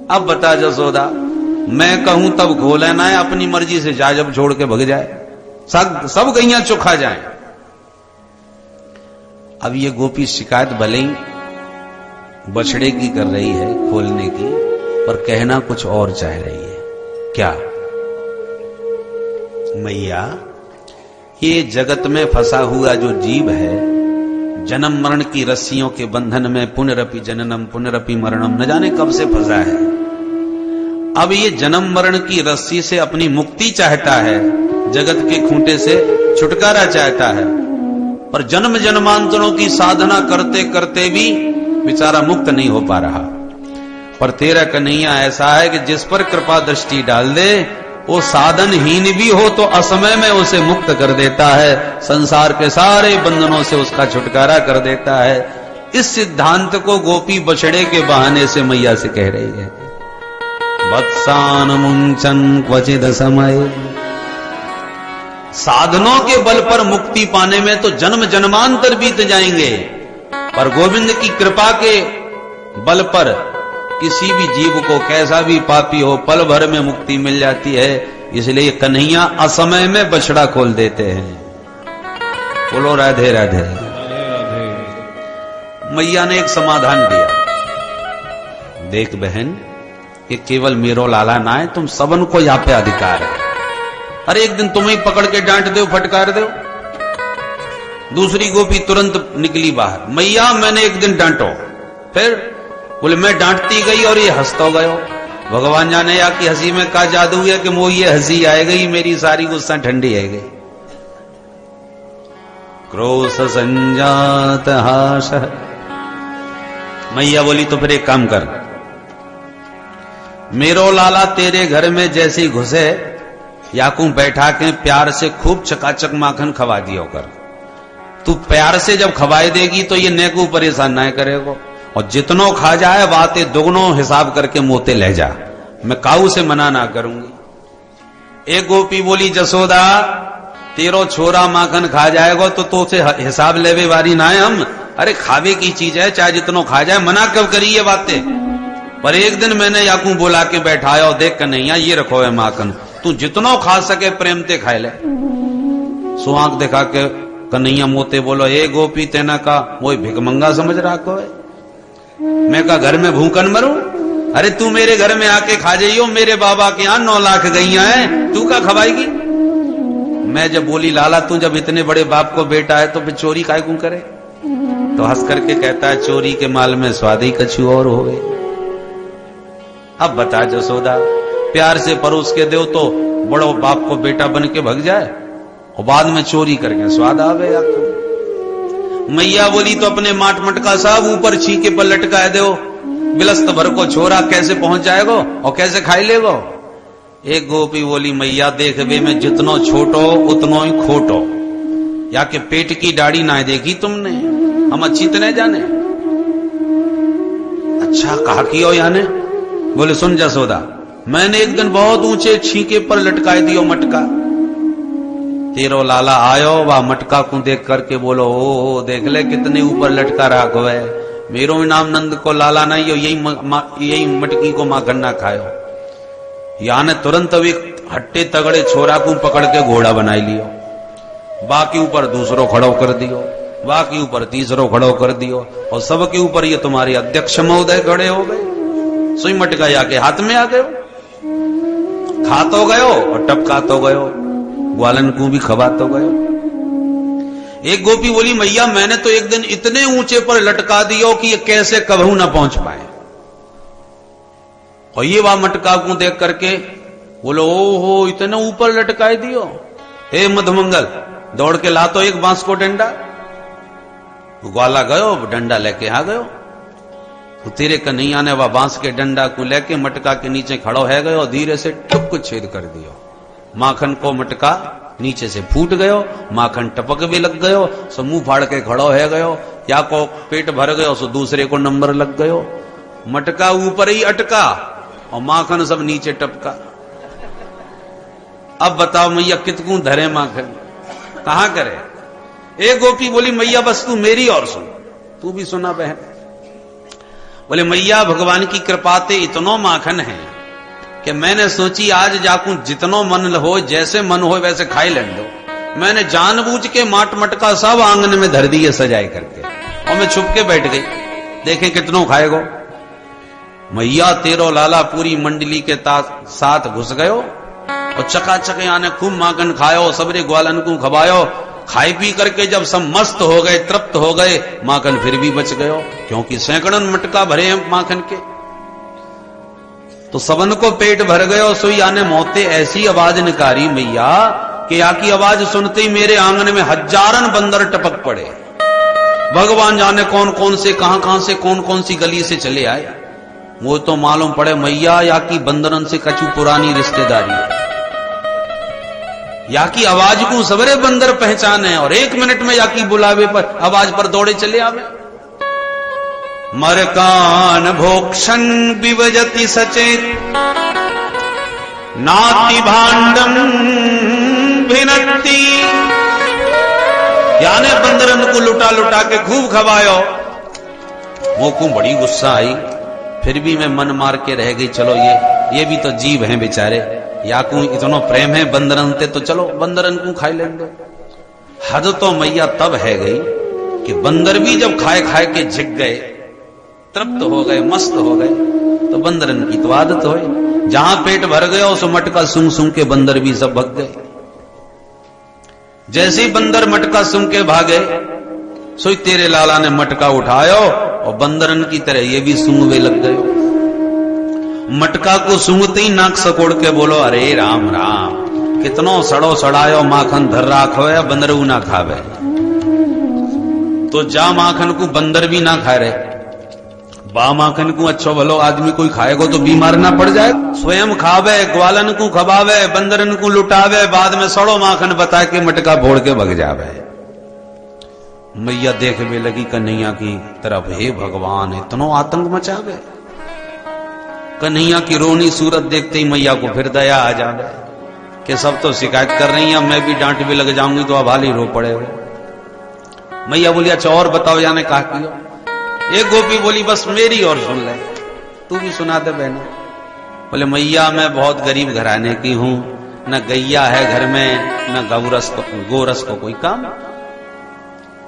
अब बता जसोदा, मैं कहूं तब खोले ना है, अपनी मर्जी से जाए जब छोड़ के भग जाए, सब गैया चुखा जाए। अब ये गोपी शिकायत भले ही बछड़े की कर रही है खोलने की, पर कहना कुछ और चाह रही है। क्या मैया, ये जगत में फंसा हुआ जो जीव है, जन्म मरण की रस्सियों के बंधन में पुनरपि जननम पुनरपि मरणम न जाने कब से फंसा है। अब ये जन्म मरण की रस्सी से अपनी मुक्ति चाहता है, जगत के खूंटे से छुटकारा चाहता है, पर जन्म जन्मांतरों की साधना करते करते भी बेचारा मुक्त नहीं हो पा रहा। पर तेरा कन्हैया ऐसा है कि जिस पर कृपा दृष्टि डाल दे वो साधनहीन भी हो तो असमय में उसे मुक्त कर देता है, संसार के सारे बंधनों से उसका छुटकारा कर देता है। इस सिद्धांत को गोपी बछड़े के बहाने से मैया से कह रही है। वत्सान मुंचन क्वचिद समय, साधनों के बल पर मुक्ति पाने में तो जन्म जन्मांतर बीत जाएंगे, पर गोविंद की कृपा के बल पर किसी भी जीव को कैसा भी पापी हो पल भर में मुक्ति मिल जाती है। इसलिए कन्हैया असमय में बछड़ा खोल देते हैं। बोलो राधे राधे। मैया ने एक समाधान दिया, देख बहन ये केवल मेरो लाला ना है, तुम सबन को यहाँ पे अधिकार है। अरे एक दिन तुम्हें पकड़ के डांट दो, फटकार दो। दूसरी गोपी तुरंत निकली बाहर, मैया मैंने एक दिन डांटो। फिर बोले मैं डांटती गई और ये हंसता गयो। भगवान जाने या कि हंसी में का जादू है कि वो ये हंसी आए गई, मेरी सारी गुस्सा ठंडी है गई। क्रोध संजात हास। मैया बोली तो फिर एक काम कर, मेरो लाला तेरे घर में जैसे ही घुसे याकू बैठा के प्यार से खूब चकाचक माखन खवा दियो कर। तू प्यार से जब खवाए देगी तो ये नेकू परेशान ना करेगो, और जितनो खा जाए बातें दुगनो हिसाब करके मोते ले जा, मैं काऊ से मना ना करूंगी। एक गोपी बोली जसोदा तेरो छोरा माखन खा जाएगा तो से हिसाब लेवे वारी ना है हम। अरे खावे की चीज है, चाहे जितनो खा जाए, मना कब करी ये बातें। पर एक दिन मैंने याकू बुला के बैठाया और देख कन्हैया ये रखो है माखन, तू जितनो खा सके प्रेम ते खाए ले। सुहाग दिखा के कन्हैया मोते बोलो, ए गोपी तेना का वो भिकमंगा समझ रहा को है, मैं का घर में भूखन मरूं। अरे तू मेरे घर में आके खा जाइयो, मेरे बाबा के यहाँ 9 लाख गईया है, तू का खवाएगी। मैं जब बोली लाला तू जब इतने बड़े बाप को बेटा है तो फिर चोरी काय क्यों करे, तो हंस करके कहता है चोरी के माल में स्वाद ही कछु और हो गए। अब बता जसोदा, प्यार से परोस के दो तो बड़ो बाप को बेटा बन के भग जाए और बाद में चोरी करके स्वाद आवे आपको। मैया बोली तो अपने माट मटका सब ऊपर छीके पर लटका दो, बिलस्त भर को छोरा कैसे पहुंच जाएगो और कैसे खाई लेगो। एक गोपी बोली मैया देख बे में जितनो छोटो उतनो ही खोटो, या के पेट की दाढ़ी ना देखी तुमने, हम अच्छी तरह जाने। अच्छा कहा कियो याने, बोले सुन जसोदा मैंने एक दिन बहुत ऊंचे छीके पर लटकाए दियो मटका, तेरो लाला आयो वह मटका को देख करके बोलो ओ देख ले कितने ऊपर लटका रखो है, मेरो नाम नंद को लाला नहीं हो, यही मटकी को माखन ना खायो। याने तुरंत अब एक हट्टे तगड़े छोरा को पकड़ के घोड़ा बनाई लियो, बाकी ऊपर दूसरो खड़ो कर दियो, बाकी ऊपर तीसरो खड़ो कर दियो, और सबके ऊपर ये तुम्हारे अध्यक्ष महोदय खड़े हो गए। सुई मटका आके हाथ में आ गयो, खा तो गयो और टपका तो गयो, ग्वालन को भी खवा तो गयो। एक गोपी बोली मैया मैंने तो एक दिन इतने ऊंचे पर लटका दियो कि ये कैसे कबहू ना पहुंच पाए। और ये वह मटका को देख करके बोलो ओहो इतने ऊपर लटकाए दियो, हे मधुमंगल दौड़ के ला तो एक बांस को डंडा। ग्वाला गयो डंडा लेके आ गयो, तो तेरे कन्हैया ने वह बांस के डंडा को लेके मटका के नीचे खड़ो है गयो, धीरे से टुक को छेद कर दियो, माखन को मटका नीचे से फूट गयो, माखन टपक भी लग गयो, सो मुंह फाड़ के खड़ो है गयो, या को पेट भर गयो सो दूसरे को नंबर लग गयो, मटका ऊपर ही अटका और माखन सब नीचे टपका। अब बताओ मैया कितकू धरे माखन, कहां करे। एक गोपी बोली मैया बस तू मेरी और सुन, तू भी सुना बहन। बोले मैया भगवान की कृपा ते इतनो माखन है कि मैंने सोची आज जाकू जितनो मन हो जैसे मन हो वैसे खाई लेन दो। मैंने जानबूझ के माट मटका सब आंगन में धर दिए सजाए करके, और मैं छुप के बैठ गई, देखें कितनो खाएगो। मैया तेरो लाला पूरी मंडली के साथ घुस गयो और चकाचक आने खूब माखन खायो, सबरे ग्वालन को खवायो। खाई पी करके जब सब मस्त हो गए तृप्त हो गए, माखन फिर भी बच गयो, क्योंकि सैकड़न मटका भरे हैं माखन के। तो सबन को पेट भर गयो, सोई आने मोते ऐसी आवाज निकारी मैया कि या की आवाज सुनते ही मेरे आंगन में हजारन बंदर टपक पड़े। भगवान जाने कौन कौन से कहां से कौन कौन सी गली से चले आए, वो तो मालूम पड़े मैया या की बंदरन से कछु पुरानी रिश्तेदारी, या की आवाज को सबरे बंदर पहचाने और 1 मिनट में या की बुलावे पर आवाज पर दौड़े चले आवे। मरकान भोक्षण विवजति सचेत नाति भांडम भिनत्ति, याने बंदरन को लुटा लुटा के खूब खवायो। वो को बड़ी गुस्सा आई, फिर भी मैं मन मार के रह गई, चलो ये भी तो जीव हैं बेचारे, या को इतना प्रेम है बंदरन ते, तो चलो बंदरन को खाई लेने दो। हद तो मैया तब है गई कि बंदर भी जब खाए खाए के झिक गए, तृप्त हो गए, मस्त हो गए, तो बंदरन की तो आदत हो, जहां पेट भर गया उस मटका सूंघ सूंघ के बंदर भी सब भग गए। जैसे ही बंदर मटका सूंघ के भागे, सोई तेरे लाला ने मटका उठायो और बंदरन की तरह ये भी सूंघवे लग गए। मटका को सूंघते ही नाक सकोड़ के बोलो, अरे राम राम, कितनो सड़ो सड़ायो माखन धर राखो है, बंदरू ना खावे। तो जा माखन को बंदर भी ना खाए रहे, बा माखन को अच्छो भलो आदमी कोई खाएगो तो बीमार ना पड़ जाए, स्वयं खावे, ग्वालन को खबावे, बंदरन को लुटावे, बाद में सड़ो माखन बता के मटका फोड़ के भग जावे। मैया देखने लगी कन्हैया की तरफ, हे भगवान, इतनो आतंक मचावे। कन्हैया की रोनी सूरत देखते ही मैया को फिर दया आ जावे कि सब तो शिकायत कर रही हैं, मैं भी डांट भी लग जाऊंगी तो अब हाल ही रो पड़े हो। मैया बोली, अच्छा और बताओ जाने कहा किया। एक गोपी बोली, बस मेरी और सुन ले, तू भी सुना दे बहना। बोले, मैया मैं बहुत गरीब घराने की हूं, न गैया है घर में, न गोरस को कोई काम,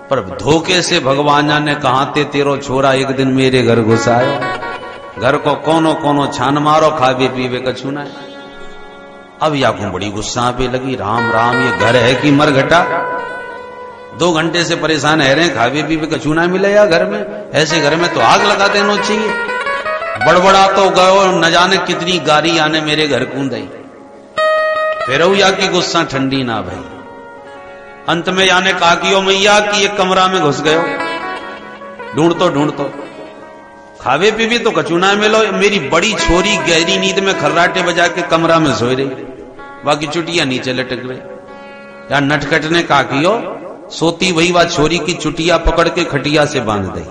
पर धोखे से भगवान ने कहा ते तेरो छोरा एक दिन मेरे घर घुसायो, घर को कोनो कोनो छान मारो, खावे पीवे कछु ना। अब या को बड़ी गुस्सा पे लगी, राम राम, ये घर है कि मरघटा, 2 घंटे से परेशान है रहे, खावे पीवे कछु ना मिले या घर में, ऐसे घर में तो आग लगा देना चाहिए। बड़बड़ा तो गयो, न जाने कितनी गारी आने मेरे घर कूद आई, फिर या की गुस्सा ठंडी ना भाई। अंत में याने कहा कि ओ मैया कि ये कमरा में घुस गयो, ढूंढतो खावे पीवे तो कछु ना मिलो, मेरी बड़ी छोरी गहरी नींद में खर्राटे बजा के कमरा में सोई रही, बाकी चुटिया नीचे लटक रही। या नटखट ने कहा कि सोती वही बात छोरी की चुटिया पकड़ के खटिया से बांध दी।